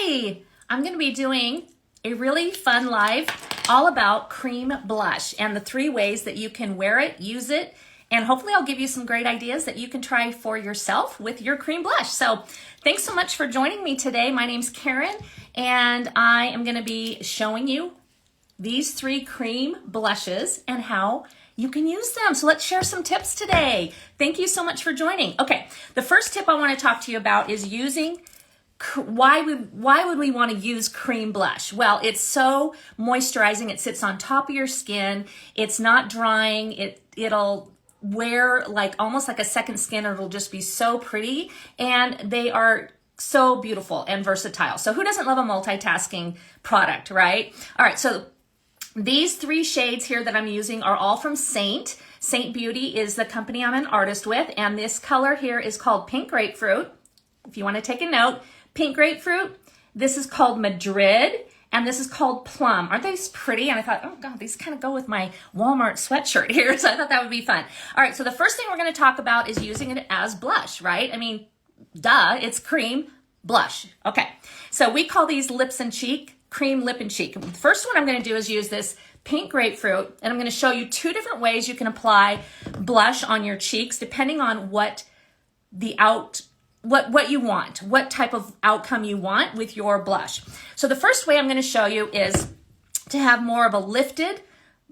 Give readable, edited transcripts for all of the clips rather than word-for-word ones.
Today, I'm going to be doing a really fun live all about cream blush and the 3 ways that you can wear it, use it, and hopefully I'll give you some great ideas that you can try for yourself with your cream blush. So thanks so much for joining me today. My name's Karen, and I am going to be showing you these 3 cream blushes and how you can use them. So let's share some tips today. Thank you so much for joining. Okay, the first tip I want to talk to you about is using why would we want to use cream blush? Well, it's so moisturizing. It sits on top of your skin. It's not drying. It'll wear like almost like a second skin. It'll just be so pretty, and they are so beautiful and versatile. So who doesn't love a multitasking product, right? All right, so these 3 shades here that I'm using are all from Seint. Seint Beauty is the company I'm an artist with, and this color here is called Pink Grapefruit. If you want to take a note, Pink Grapefruit. This is called Madrid, and this is called Plum. Aren't they pretty? And I thought, oh God, these kind of go with my Walmart sweatshirt here, so I thought that would be fun. All right, so the first thing we're going to talk about is using it as blush, right? I mean, duh, it's cream blush. Okay, so we call these lips and cheek, cream lip and cheek. The first one I'm going to do is use this Pink Grapefruit, and I'm going to show you 2 different ways you can apply blush on your cheeks depending on what you want, what type of outcome you want with your blush. So the first way I'm going to show you is to have more of a lifted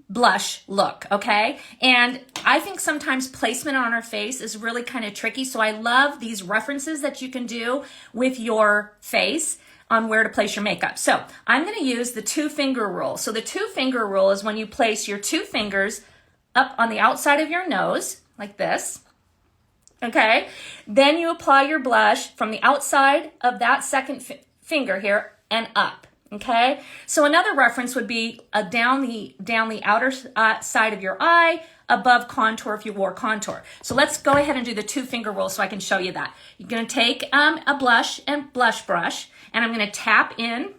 blush look, okay? And I think sometimes placement on our face is really kind of tricky, so I love these references that you can do with your face on where to place your makeup. So I'm going to use the 2-finger rule. So the 2-finger rule is when you place your 2 fingers up on the outside of your nose, like this, okay? Then you apply your blush from the outside of that second finger here and up, okay? So another reference would be down the outer side of your eye, above contour if you wore contour. So let's go ahead and do the 2-finger rule so I can show you that. You're going to take a blush and blush brush, and I'm going to tap in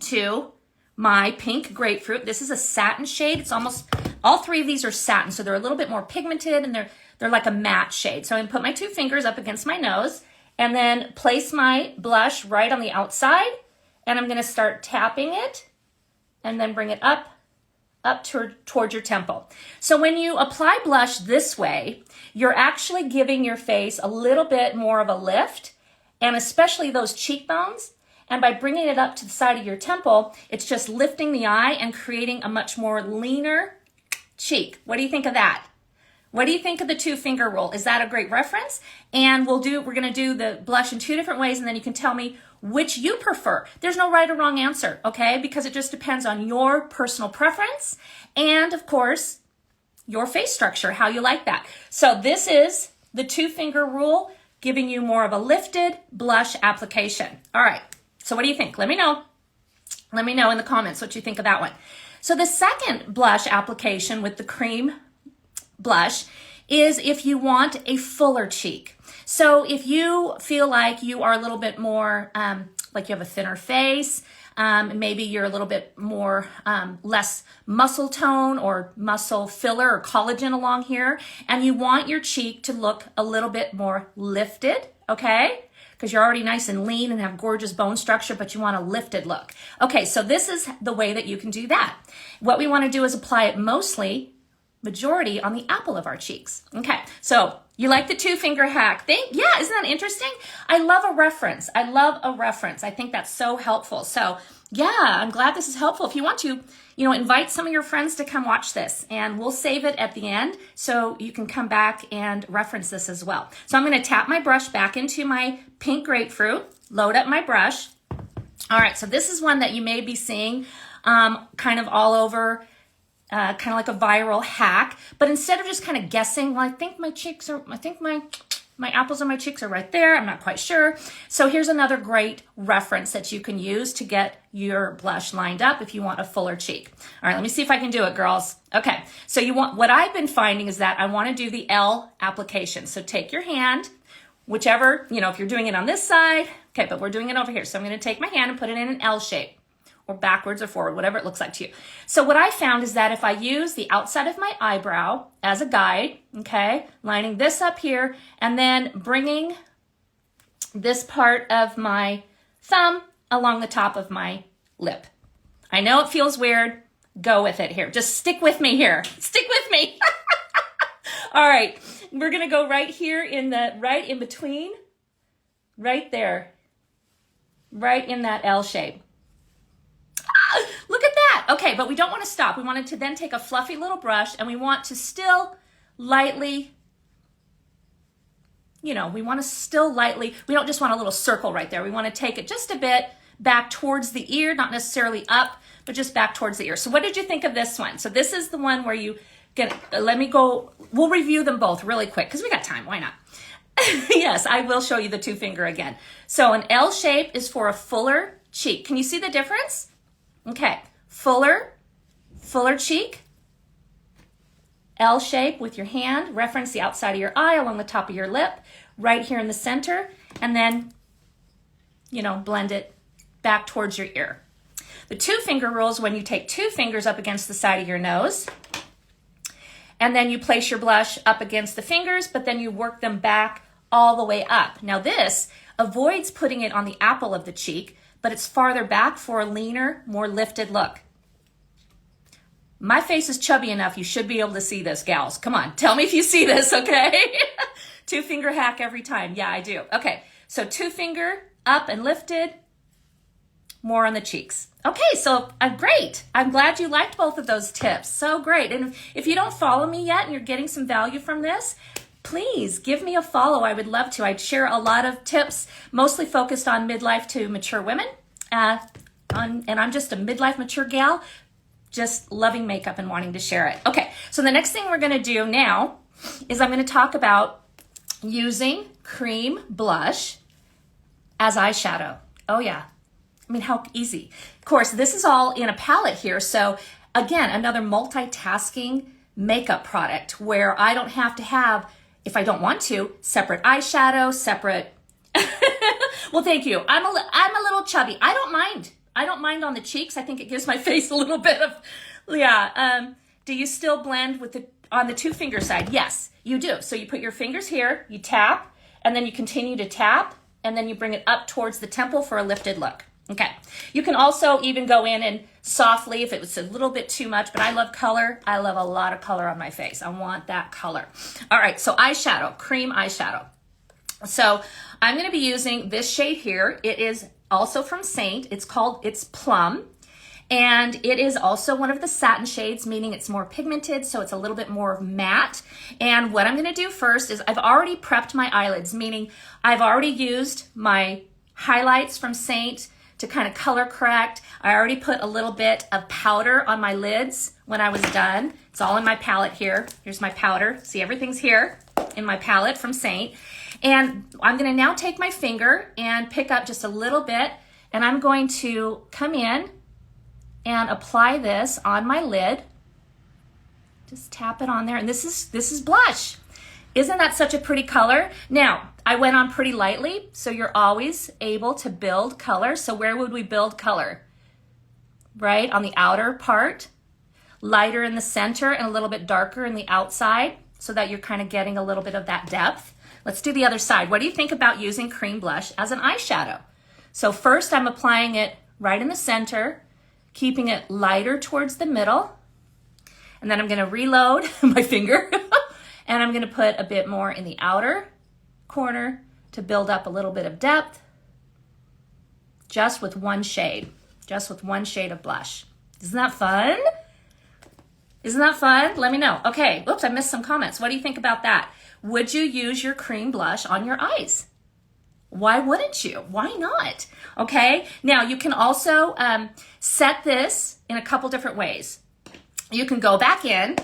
to my Pink Grapefruit. This is a satin shade. It's almost, all 3 of these are satin, so they're a little bit more pigmented, and they're like a matte shade. So I'm going to put my 2 fingers up against my nose and then place my blush right on the outside, and I'm going to start tapping it and then bring it up toward your temple. So when you apply blush this way, you're actually giving your face a little bit more of a lift, and especially those cheekbones. And by bringing it up to the side of your temple, it's just lifting the eye and creating a much more leaner cheek. What do you think of that? What do you think of the 2-finger rule? Is that a great reference? And we're going to do the blush in 2 different ways, and then you can tell me which you prefer. There's no right or wrong answer, okay? Because it just depends on your personal preference and, of course, your face structure, how you like that. So this is the 2-finger rule, giving you more of a lifted blush application. All right, so what do you think? Let me know. Let me know in the comments what you think of that one. So the second blush application with the cream blush is if you want a fuller cheek. So if you feel like you are a little bit more, like you have a thinner face, maybe you're a little bit more, less muscle tone or muscle filler or collagen along here, and you want your cheek to look a little bit more lifted, okay? Because you're already nice and lean and have gorgeous bone structure, but you want a lifted look. Okay, so this is the way that you can do that. What we want to do is apply it majority on the apple of our cheeks. Okay, so you like the 2-finger hack thing? Yeah, isn't that interesting? I love a reference. I love a reference. I think that's so helpful. So yeah, I'm glad this is helpful. If you want to, invite some of your friends to come watch this, and we'll save it at the end so you can come back and reference this as well. So I'm going to tap my brush back into my Pink Grapefruit, load up my brush. All right, so this is one that you may be seeing kind of all over, kind of like a viral hack, but instead of just kind of guessing, well, I think my apples on my cheeks are right there, I'm not quite sure. So here's another great reference that you can use to get your blush lined up if you want a fuller cheek. All right, let me see if I can do it, girls. Okay, so what I've been finding is that I want to do the L application. So take your hand, whichever, if you're doing it on this side, okay, but we're doing it over here. So I'm going to take my hand and put it in an L shape, or backwards or forward, whatever it looks like to you. So what I found is that if I use the outside of my eyebrow as a guide, okay, lining this up here, and then bringing this part of my thumb along the top of my lip. I know it feels weird. Go with it here. Just stick with me here. Stick with me. All right. We're going to go right here right in between, right there, right in that L shape. Look at that. Okay, but we don't want to stop. We wanted to then take a fluffy little brush and we want to still lightly, we want to still lightly, we don't just want a little circle right there. We want to take it just a bit back towards the ear, not necessarily up, but just back towards the ear. So what did you think of this one? So this is the one where you get, we'll review them both really quick because we got time. Why not? Yes, I will show you the 2-finger again. So an L shape is for a fuller cheek. Can you see the difference? Okay, fuller cheek. L shape with your hand, reference the outside of your eye along the top of your lip, right here in the center, and then, blend it back towards your ear. The 2-finger rule is when you take 2 fingers up against the side of your nose, and then you place your blush up against the fingers, but then you work them back all the way up. Now this avoids putting it on the apple of the cheek, but it's farther back for a leaner, more lifted look. My face is chubby enough, you should be able to see this, gals. Come on, tell me if you see this, okay? 2-finger hack every time. Yeah, I do. Okay, so 2-finger up and lifted, more on the cheeks. Okay, so great. I'm glad you liked both of those tips. So great. And if you don't follow me yet and you're getting some value from this, please give me a follow. I would love to. I'd share a lot of tips, mostly focused on midlife to mature women. And I'm just a midlife mature gal, just loving makeup and wanting to share it. Okay, so the next thing we're going to do now is I'm going to talk about using cream blush as eyeshadow. Oh yeah. I mean, how easy. Of course, this is all in a palette here. So again, another multitasking makeup product where I don't have to have, if I don't want to, separate eyeshadow, separate. Well, thank you. I'm a little chubby. I don't mind. I don't mind on the cheeks. I think it gives my face a little bit of, yeah. Do you still blend on the 2-finger side? Yes, you do. So you put your fingers here, you tap, and then you continue to tap, and then you bring it up towards the temple for a lifted look. Okay. You can also even go in and softly, if it was a little bit too much, but I love color. I love a lot of color on my face. I want that color. All right. So eyeshadow, cream eyeshadow. So I'm going to be using this shade here. It is also from Seint. It's Plum. And it is also one of the satin shades, meaning it's more pigmented, so it's a little bit more matte. And what I'm going to do first is I've already prepped my eyelids, meaning I've already used my highlights from Seint to kind of color correct. I already put a little bit of powder on my lids when I was done. It's all in my palette here. Here's my powder. See, everything's here in my palette from Seint. And I'm going to now take my finger and pick up just a little bit, and I'm going to come in and apply this on my lid. Just tap it on there, and this is blush. Isn't that such a pretty color? Now, I went on pretty lightly, so you're always able to build color. So where would we build color? Right on the outer part, lighter in the center and a little bit darker in the outside, so that you're kind of getting a little bit of that depth. Let's do the other side. What do you think about using cream blush as an eyeshadow? So first I'm applying it right in the center, keeping it lighter towards the middle, and then I'm going to reload my finger and I'm going to put a bit more in the outer corner to build up a little bit of depth, just with one shade of blush. Isn't that fun? Isn't that fun? Let me know. Okay, oops, I missed some comments. What do you think about that? Would you use your cream blush on your eyes? Why wouldn't you? Why not? Okay, now you can also set this in a couple different ways. You can go back in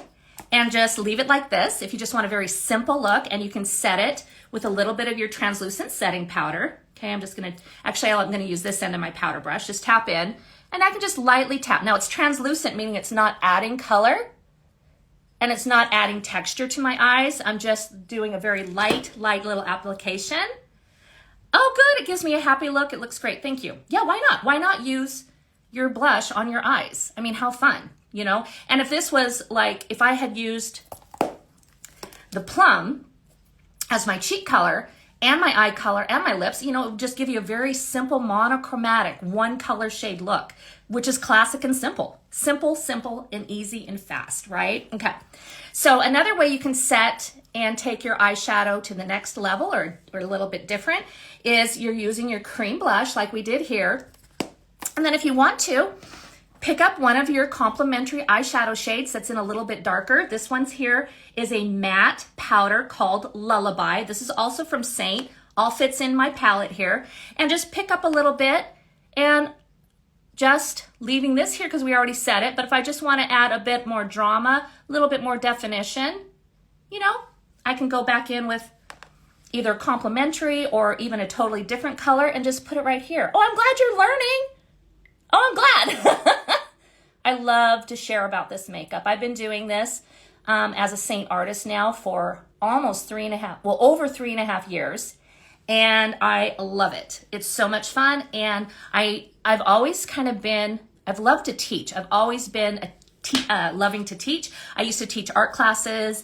and just leave it like this if you just want a very simple look, and you can set it with a little bit of your translucent setting powder. Okay, I'm going to use this end of my powder brush. Just tap in, and I can just lightly tap. Now it's translucent, meaning it's not adding color and it's not adding texture to my eyes. I'm just doing a very light little application. Oh, good. It gives me a happy look. It looks great. Thank you. Yeah, why not? Why not use your blush on your eyes? I mean, how fun, you know? And if this was like, if I had used the Plum as my cheek color and my eye color and my lips, you know, it'll just give you a very simple monochromatic one color shade look, which is classic and simple. Simple, simple, and easy and fast, right? Okay. So another way you can set and take your eyeshadow to the next level or a little bit different is you're using your cream blush like we did here. And then if you want to, pick up one of your complementary eyeshadow shades that's in a little bit darker. This one's here is a matte powder called Lullaby. This is also from Seint. All fits in my palette here. And just pick up a little bit and just leaving this here because we already set it. But if I just want to add a bit more drama, a little bit more definition, you know, I can go back in with either complementary or even a totally different color and just put it right here. Oh, I'm glad you're learning. Oh, I'm glad. I love to share about this makeup. I've been doing this as a Seint artist now for almost over 3.5 years. And I love it. It's so much fun. And I've always kind of been, I've loved to teach. I've always been loving to teach. I used to teach art classes,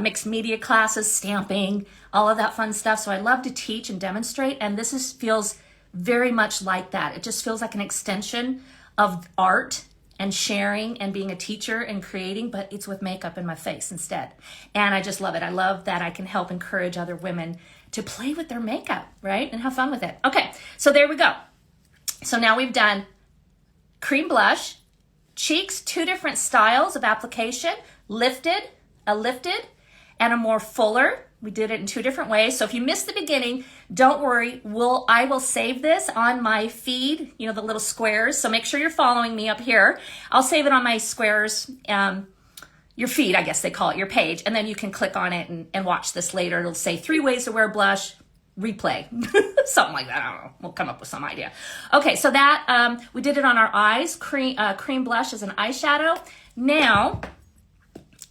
mixed media classes, stamping, all of that fun stuff. So I love to teach and demonstrate. And this feels very much like that. It just feels like an extension of art and sharing and being a teacher and creating, but it's with makeup in my face instead. And I just love it. I love that I can help encourage other women to play with their makeup, right? And have fun with it. Okay, so there we go. So now we've done cream blush, cheeks, 2 different styles of application, a lifted, and a more fuller. We did it in 2 different ways. So if you missed the beginning, don't worry. I will save this on my feed, you know, the little squares. So make sure you're following me up here. I'll save it on my squares, your feed, I guess they call it, your page. And then you can click on it and watch this later. It'll say 3 ways to wear blush, replay, something like that. I don't know. We'll come up with some idea. Okay, so that, we did it on our eyes. Cream blush as an eyeshadow. Now,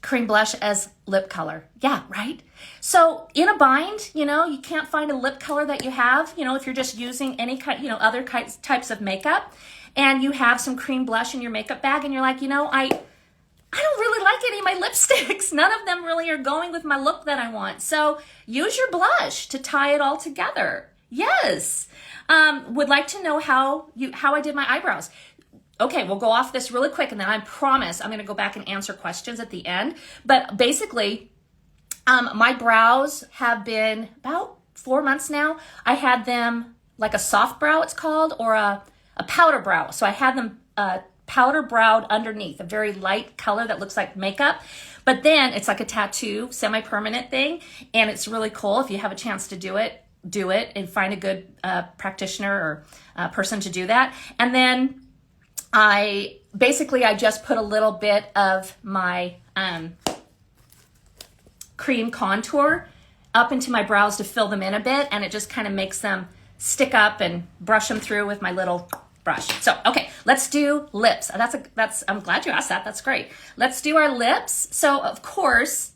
cream blush as lip color. Yeah, right? So in a bind, you know, you can't find a lip color that you have, you know, if you're just using any kind, you know, other types of makeup, and you have some cream blush in your makeup bag and you're like, you know, I don't really like any of my lipsticks. None of them really are going with my look that I want. So use your blush to tie it all together. Yes. Would like to know how I did my eyebrows. Okay, we'll go off this really quick and then I promise I'm going to go back and answer questions at the end. But basically, my brows have been about 4 months now. I had them like a soft brow, it's called, or a powder brow. So I had them powder browed underneath, a very light color that looks like makeup. But then it's like a tattoo, semi-permanent thing. And it's really cool. If you have a chance to do it and find a good practitioner or person to do that. And then I just put a little bit of my cream contour up into my brows to fill them in a bit, and it just kind of makes them stick up and brush them through with my little brush. So, okay, let's do lips. I'm glad you asked that. That's great. Let's do our lips. So, of course,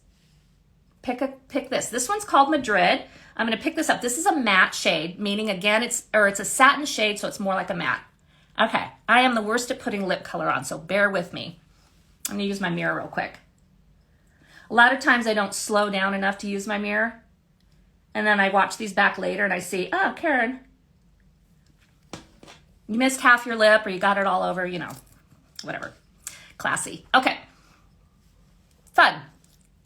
pick this. This one's called Madrid. I'm going to pick this up. This is a matte shade, meaning again, it's a satin shade, so it's more like a matte. Okay, I am the worst at putting lip color on, so bear with me. I'm gonna use my mirror real quick. A lot of times I don't slow down enough to use my mirror, and then I watch these back later and I see, oh, Karen, you missed half your lip or you got it all over, you know, whatever. Classy. Okay, fun.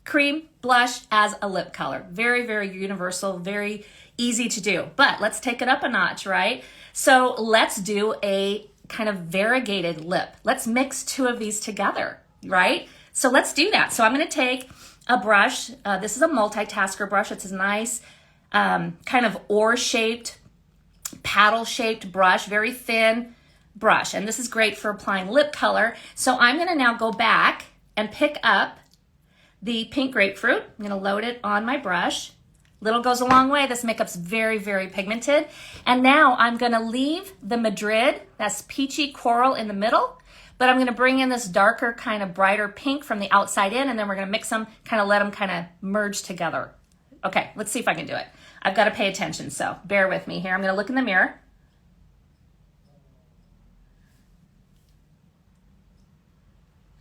Cream blush as a lip color. Very, very universal, very easy to do, but let's take it up a notch, right? So let's do a kind of variegated lip. Let's mix 2 of these together, right? So let's do that. So I'm going to take a brush. This is a multitasker brush. It's a nice kind of oar-shaped, paddle-shaped brush, very thin brush. And this is great for applying lip color. So I'm going to now go back and pick up the pink grapefruit. I'm going to load it on my brush. Little goes a long way. This makeup's very, very pigmented. And now I'm going to leave the Madrid, that's peachy coral in the middle, but I'm going to bring in this darker kind of brighter pink from the outside in, and then we're going to mix them, kind of let them kind of merge together. Okay, let's see if I can do it. I've got to pay attention, so bear with me here. I'm going to look in the mirror.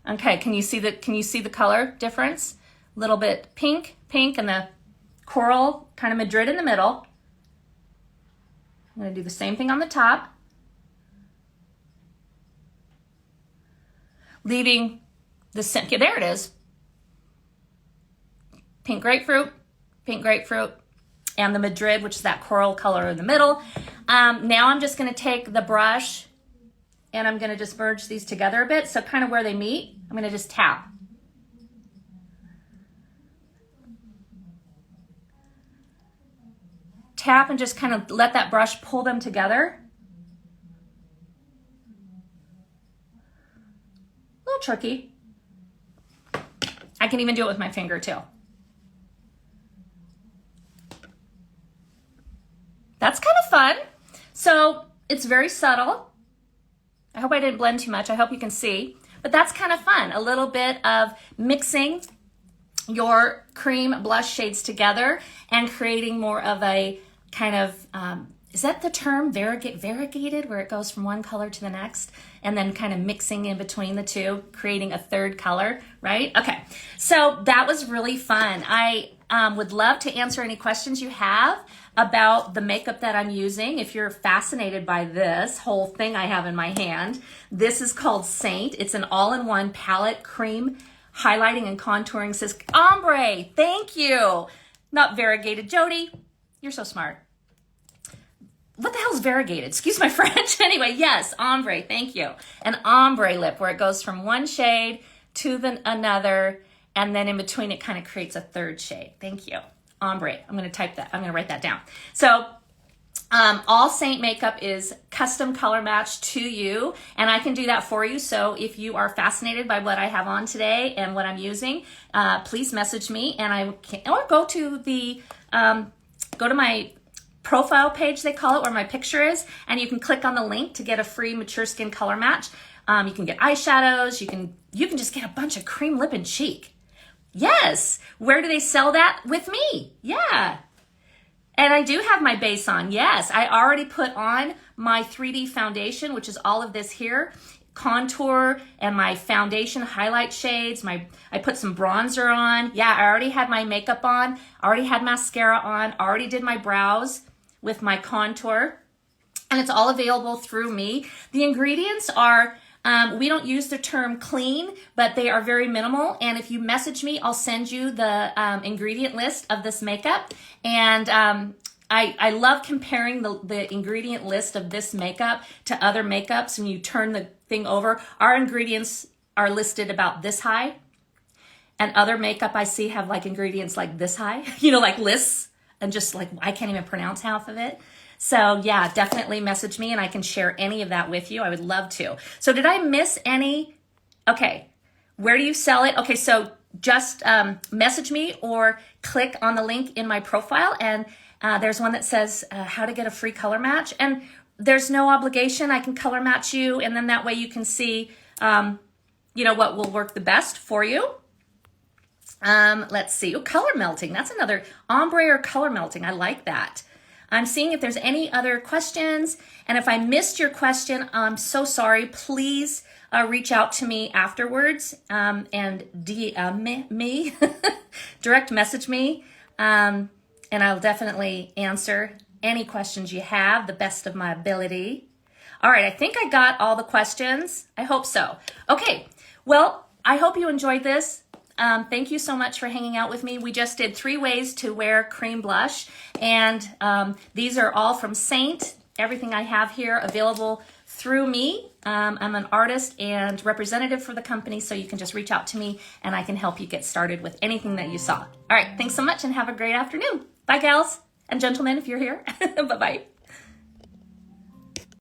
Okay, can you see the color difference? A little bit pink, and the coral, kind of Madrid in the middle. I'm going to do the same thing on the top. Leaving the center, there it is. Pink grapefruit, and the Madrid, which is that coral color in the middle. Now I'm just going to take the brush and I'm going to just merge these together a bit. So kind of where they meet, I'm going to just tap. Tap and just kind of let that brush pull them together. A little tricky. I can even do it with my finger too. That's kind of fun. So it's very subtle. I hope I didn't blend too much. I hope you can see. But that's kind of fun. A little bit of mixing your cream blush shades together and creating more of a kind of, is that the term, variegated, where it goes from one color to the next, and then kind of mixing in between the two, creating a third color, right? Okay, so that was really fun. I would love to answer any questions you have about the makeup that I'm using. If you're fascinated by this whole thing I have in my hand, this is called Seint. It's an all-in-one palette cream highlighting and contouring system. Ombre, thank you. Not variegated. Jody, you're so smart. What the hell is variegated? Excuse my French. Anyway, yes, ombre, thank you. An ombre lip where it goes from one shade to another, and then in between it kind of creates a third shade. Thank you. Ombre. I'm going to type that. I'm going to write that down. So all Seint makeup is custom color matched to you, and I can do that for you. So if you are fascinated by what I have on today and what I'm using, please message me, and I can, or go to the go to my profile page, they call it, where my picture is, and you can click on the link to get a free mature skin color match. You can get eyeshadows. You can just get a bunch of cream lip and cheek. Yes. Where do they sell that? With me. Yeah. And I do have my base on. Yes. I already put on my 3D foundation, which is all of this here. Contour and my foundation highlight shades. I put some bronzer on. Yeah, I already had my makeup on. Already had mascara on. Already did my brows with my contour. And it's all available through me. The ingredients are, we don't use the term clean, but they are very minimal. And if you message me, I'll send you the ingredient list of this makeup. And I love comparing the ingredient list of this makeup to other makeups. When you turn the thing over, our ingredients are listed about this high. And other makeup I see have like ingredients like this high, you know, like lists. And just like, I can't even pronounce half of it. So yeah, definitely message me and I can share any of that with you. I would love to. So did I miss any? Okay, where do you sell it? Okay, so just message me or click on the link in my profile, and there's one that says how to get a free color match. And there's no obligation. I can color match you, and then that way you can see you know, what will work the best for you. Let's see. Oh, color melting. That's another ombre or color melting. I like that. I'm seeing if there's any other questions. And if I missed your question, I'm so sorry. Please reach out to me afterwards and DM me, direct message me. And I'll definitely answer any questions you have, the best of my ability. All right. I think I got all the questions. I hope so. Okay. Well, I hope you enjoyed this. Thank you so much for hanging out with me. We just did 3 ways to wear cream blush, and these are all from Seint. Everything I have here available through me. I'm an artist and representative for the company, so you can just reach out to me and I can help you get started with anything that you saw. All right, thanks so much and have a great afternoon. Bye, gals and gentlemen, if you're here. Bye-bye.